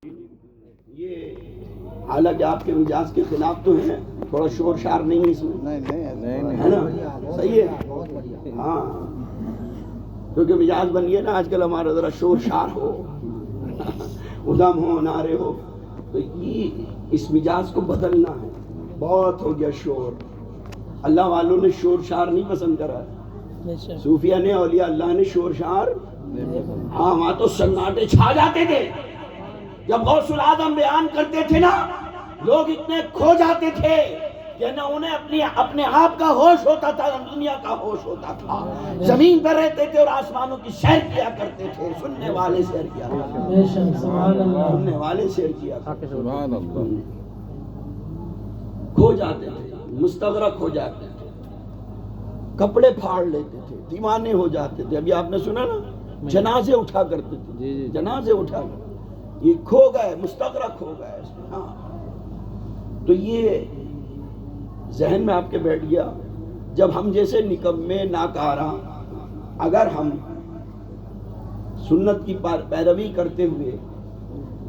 یہ حالانکہ آپ کے مزاج کے خلاف تو ہیں، تھوڑا شور شار نہیں ہے اس میں، نہیں ہے نا؟ صحیح ہے، ہاں، کیونکہ مزاج بن گیا نا آج کل ہمارا، ذرا شور شار ہو، ادم ہو، نعرے ہو، تو یہ اس مزاج کو بدلنا ہے۔ بہت ہو گیا شور، اللہ والوں نے شور شار نہیں پسند کرا، صوفیہ نے، اولیاء اللہ نے شور شار، ہاں وہاں تو سناٹے چھا جاتے تھے۔ جب غوث العظم بیان کرتے تھے نا، لوگ اتنے کھو جاتے تھے کہ نہ انہیں اپنے آپ کا ہوش ہوتا تھا، نہ دنیا کا ہوش ہوتا تھا۔ زمین پر رہتے تھے اور آسمانوں کی سیر کیا کرتے تھے، سننے والے سیر کیا کرتے تھے، سننے والے سیر کیا کرتے تھے، کھو جاتے تھے، مستغرق ہو جاتے تھے، کپڑے پھاڑ لیتے تھے، دیوانے ہو جاتے تھے۔ ابھی آپ نے سنا نا، جنازے اٹھا کرتے تھے، جنازے اٹھا کرتے، یہ کھو گئے، مستغرق ہو گئے اس میں۔ ہاں تو یہ ذہن میں آپ کے بیٹھ گیا، جب ہم جیسے نکمے ناکارہ اگر ہم سنت کی پیروی کرتے ہوئے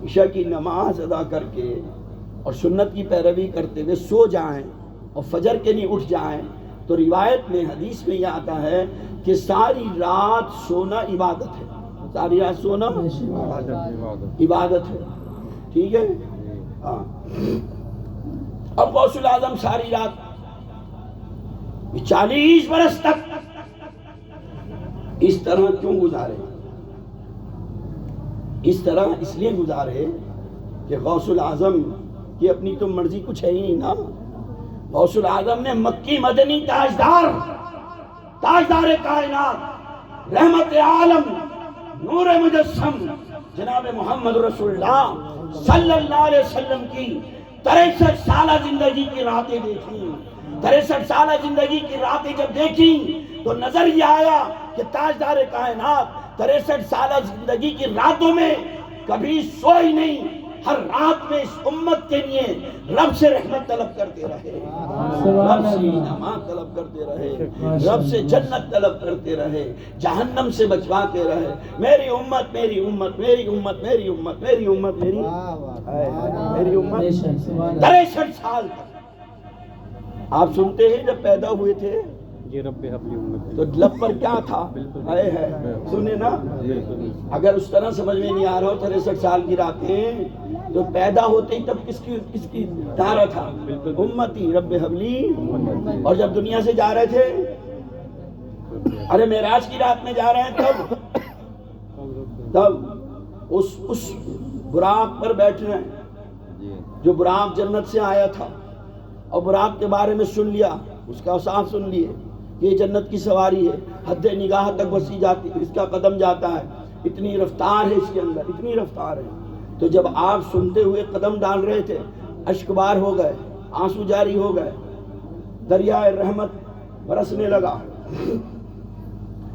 عشاء کی نماز ادا کر کے اور سنت کی پیروی کرتے ہوئے سو جائیں اور فجر کے لیے اٹھ جائیں، تو روایت میں، حدیث میں یہ آتا ہے کہ ساری رات سونا عبادت ہے، ساری رات سونا عبادت ہے، ٹھیک ہے؟ ہاں۔ اب غوث العظم ساری رات 40 برس تک اس طرح کیوں گزارے؟ اس طرح اس لیے گزارے کہ غوث العظم کی اپنی تو مرضی کچھ ہے ہی نہیں نا۔ غوث العظم نے مکی مدنی تاجدار کائنات، رحمت عالم، نور مجسم جناب محمد رسول اللہ صلی اللہ علیہ وسلم کی 63 سالہ زندگی کی راتیں دیکھی، 63 سالہ زندگی کی راتیں جب دیکھی تو نظر یہ آیا کہ تاجدار کائنات 63 سالہ زندگی کی راتوں میں کبھی سوئی نہیں، ہر رات میں اس امت کے لیے رب سے رحمت طلب کرتے رہے، رب سے انعامات طلب کرتے رہے، رب سے جنت طلب کرتے رہے، جہنم سے بچواتے رہے۔ میری امت، میری امت، میری امت، میری امت، میری امت، میری امت 63 سال تک۔ آپ سنتے ہیں جب پیدا ہوئے تھے یہ رب حبلی امت تو لب پر کیا تھا؟ اے ہے، سنے نا؟ اگر اس طرح سمجھ میں نہیں آ رہا ہو 63 سال کی راتیں، تو پیدا ہوتے ہی تب کس کی دھارا تھا؟ امتی رب حبلی۔ اور جب دنیا سے جا رہے تھے، ارے معراج کی رات میں جا رہے ہیں، تب اس براق پر بیٹھ رہے ہیں جو براق جنت سے آیا تھا، اور براق کے بارے میں سن لیا، اس کا اوصاف سن لیے، یہ جنت کی سواری ہے، حد نگاہ تک وسیع جاتی ہے، اس کا قدم جاتا ہے، اتنی رفتار ہے اس کے اندر، اتنی رفتار ہے۔ تو جب آپ سنتے ہوئے قدم ڈال رہے تھے، اشک بار ہو گئے، آنسو جاری ہو گئے، دریائے رحمت برسنے لگا۔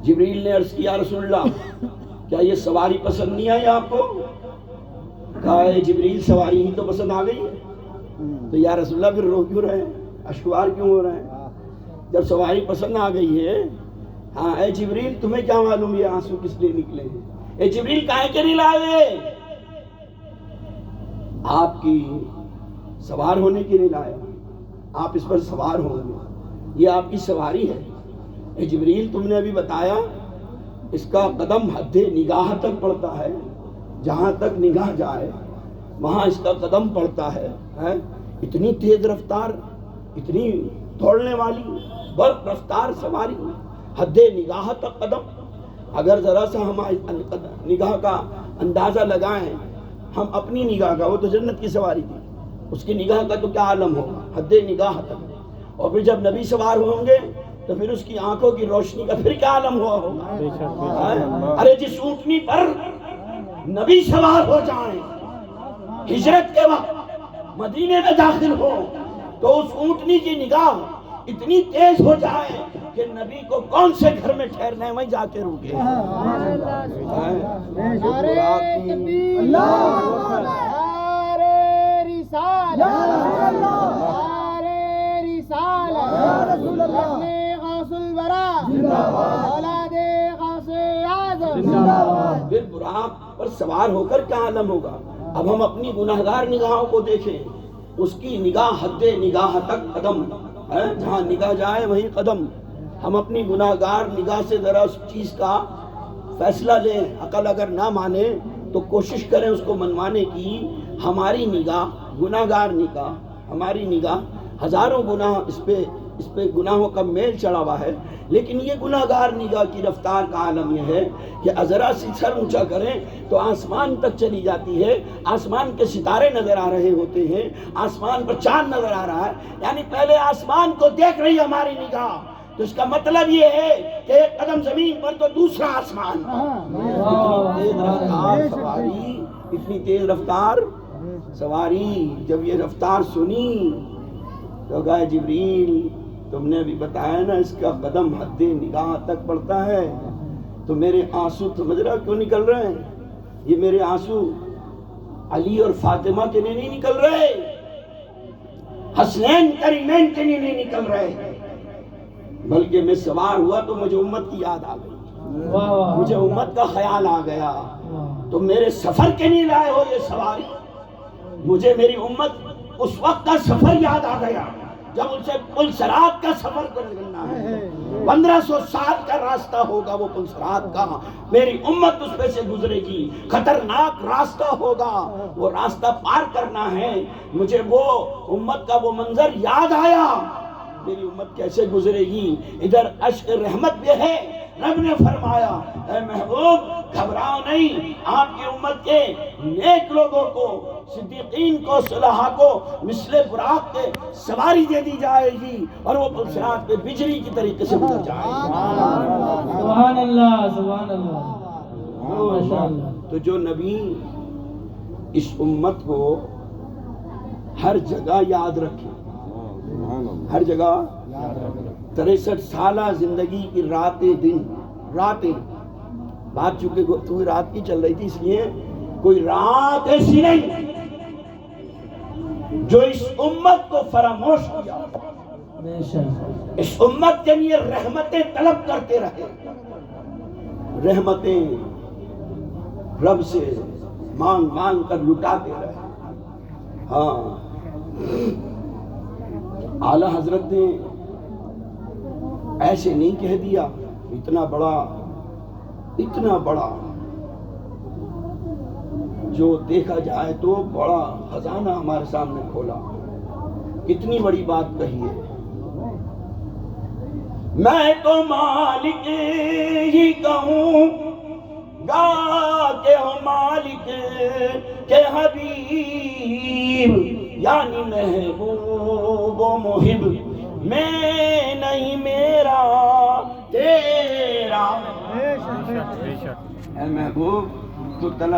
جبریل نے عرض کیا رسول اللہ کیا یہ سواری پسند نہیں آئی آپ کو؟ کہا اے جبریل سواری ہی تو پسند آ گئی ہے۔ تو یا رسول اللہ پھر رو کیوں رہے ہیں، اشکوار کیوں ہو رہے ہیں؟ جب سواری پسند آ گئی ہے، ہاں اے جبریل تمہیں کیا معلوم یہ آنسو کس لیے نکلے ہیں؟ اے جبریل کاہے کے نہیں لائے؟ آپ کی سوار ہونے کے لیے لایا، آپ اس پر سوار ہوں گے، یہ آپ کی سواری ہے۔ اے جبریل تم نے ابھی بتایا اس کا قدم حد نگاہ تک پڑتا ہے، جہاں تک نگاہ جائے وہاں اس کا قدم پڑتا ہے، اتنی تیز رفتار، اتنی دوڑنے والی برق رفتار سواری، حد نگاہ تک قدم۔ اگر ذرا سا ہم نگاہ کا اندازہ لگائیں، ہم اپنی نگاہ کا، وہ تو جنت کی سواری تھی، اس کی نگاہ کا تو کیا عالم ہوگا، حد نگاہ تک۔ اور پھر جب نبی سوار ہوں گے تو پھر اس کی آنکھوں کی روشنی کا پھر کیا عالم ہوا ہوگا۔ ارے جس اونٹنی پر نبی سوار ہو جائیں، ہجرت کے وقت مدینے میں داخل ہو، تو اس اونٹنی کی نگاہ اتنی تیز ہو جائے کہ نبی کو کون سے گھر میں ٹھہرنا ہے وہیں جا کے رکے۔ پھر براق پر سوار ہو کر کیا عالم ہوگا، اب ہم اپنی گناہگار نگاہوں کو دیکھیں، اس کی نگاہ حد نگاہ تک قدم ہے، جہاں نگاہ جائے وہیں قدم. ہم اپنی گناہگار نگاہ سے ذرا اس چیز کا فیصلہ لیں. عقل اگر نہ مانے تو کوشش کریں اس کو منوانے کی. ہماری نگاہ گناہگار نگاہ، ہماری نگاہ ہزاروں گناہ اس پہ گناہوں کا میل چڑھا ہوا ہے، لیکن یہ گناہگار نگاہ کی رفتار کا عالم یہ ہے کہ ذرا سی سر اونچا کریں تو آسمان تک چلی جاتی ہے. آسمان کے ستارے نظر آ رہے ہوتے ہیں، آسمان پر چاند نظر آ رہا ہے. یعنی پہلے آسمان کو دیکھ رہی ہماری نگاہ، تو اس کا مطلب یہ ہے کہ ایک قدم زمین پر تو دوسرا آسمان پر. اتنی تیز رفتار سواری، اتنی تیز رفتار سواری. جب یہ رفتار سنی تو کہا جبریل تم نے ابھی بتایا نا اس کا قدم حد نگاہ تک پڑتا ہے، تو میرے آنسو سمجھ رہا کیوں نکل رہے ہیں؟ یہ میرے آنسو علی اور فاطمہ کے لیے نہیں نکل رہے، حسنین کریمین کے لیے نہیں نکل رہے، بلکہ میں سوار ہوا تو مجھے امت کی یاد آ گئی، مجھے امت کا خیال آ گیا. تو میرے سفر کے لیے لائے ہو یہ سواری، مجھے میری امت اس وقت کا سفر یاد آ گیا جب ان سے پل صراط کا سفر کرنا ہے. 1500 کا راستہ ہوگا وہ پل صراط کا، میری امت اس پہ سے گزرے گی. خطرناک راستہ ہوگا، وہ راستہ پار کرنا ہے. مجھے وہ امت کا وہ منظر یاد آیا، میری امت کیسے گزرے گی. ادھر اشک رحمت بھی ہے. رب نے فرمایا اے محبوب گھبراؤ نہیں، آپ کی امت کے نیک لوگوں کو، صدیقین کو، صلحاء کو مثل براق کے سواری دے دی جائے گی اور وہ پل صراط پہ بجلی کی طریقے سے گزر جائے گی. سبحان اللہ، سبحان اللہ. تو جو نبی اس امت کو ہر جگہ یاد رکھے، ہر جگہ 63 سالہ زندگی کی راتیں بات چونکہ گفتگو رات کی چل رہی تھی اس لیے کوئی رات ایسی نہیں جو اس امت کو فراموش کیا، اس امت کے لیے رحمتیں طلب کرتے رہے، رحمتیں رب سے مانگ مانگ کر لٹاتے رہے. ہاں اعلی حضرت نے ایسے نہیں کہہ دیا. اتنا بڑا جو دیکھا جائے تو بڑا خزانہ ہمارے سامنے کھولا. کتنی بڑی بات کہی ہے. میں تو مالک ہی کہوں گا کہ ہو مالک کے حبیب، یعنی محبوب و محب میں نہیں میرا تیرا. اے محبوب تو طلب